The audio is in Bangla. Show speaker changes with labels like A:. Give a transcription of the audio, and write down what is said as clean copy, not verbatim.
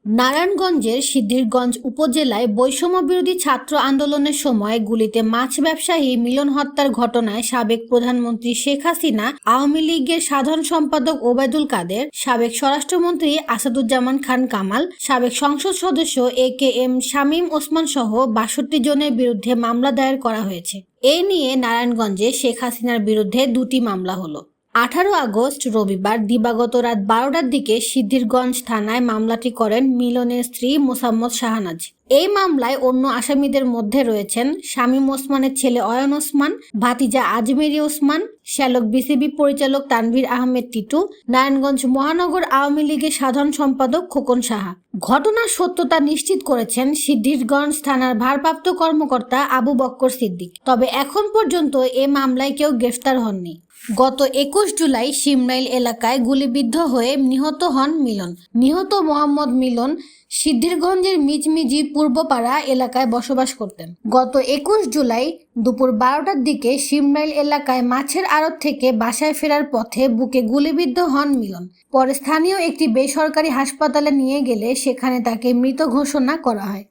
A: নারায়ণগঞ্জের সিদ্ধিরগঞ্জ উপজেলায় বৈষম্য বিরোধী ছাত্র আন্দোলনের সময় গুলিতে মাছ ব্যবসায়ী মিলন হত্যার ঘটনায় সাবেক প্রধানমন্ত্রী শেখ হাসিনা, আওয়ামী লীগের সাধারণ সম্পাদক ওবায়দুল কাদের, সাবেক স্বরাষ্ট্রমন্ত্রী আসাদুজ্জামান খান কামাল, সাবেক সংসদ সদস্য AKM শামীম ওসমান সহ ৬২ জনের বিরুদ্ধে মামলা দায়ের করা হয়েছে। এ নিয়ে নারায়ণগঞ্জে শেখ হাসিনার বিরুদ্ধে ২টি মামলা হলো। ১৮ আগস্ট রবিবার দিবাগত রাত ১২টার দিকে সিদ্ধিরগঞ্জ থানায় মামলাটি করেন মিলনের স্ত্রী মোসাম্মৎ শাহনাজ। এই মামলায় অন্য আসামিদের মধ্যে রয়েছেন শামীম ওসমানের ছেলে অয়ন ওসমান, ভাতিজা আজমেরী ওসমান, শ্যালক বিসিবি পরিচালক তানভীর আহমেদ টিটু, নারায়ণগঞ্জ মহানগর আওয়ামী লীগের সাধারণ সম্পাদক খোকন সাহা। ঘটনার সত্যতা নিশ্চিত করেছেন সিদ্ধিরগঞ্জ থানার ভারপ্রাপ্ত কর্মকর্তা আবু বক্কর সিদ্দিক। তবে এখন পর্যন্ত এ মামলায় কেউ গ্রেফতার হননি। গত ২১ জুলাই শিমরাইল এলাকায় গুলিবিদ্ধ হয়ে নিহত হন মিলন। নিহত মোহাম্মদ মিলন সিদ্ধিরগঞ্জের মিজমিজি পূর্বপাড়া এলাকায় বসবাস করতেন। গত ২১ জুলাই দুপুর ১২টার দিকে শিমরাইল এলাকায় মাছের আড়ত থেকে বাসায় ফেরার পথে বুকে গুলিবিদ্ধ হন মিলন। পরে স্থানীয় একটি বেসরকারি হাসপাতালে নিয়ে গেলে সেখানে তাকে মৃত ঘোষণা করা হয়।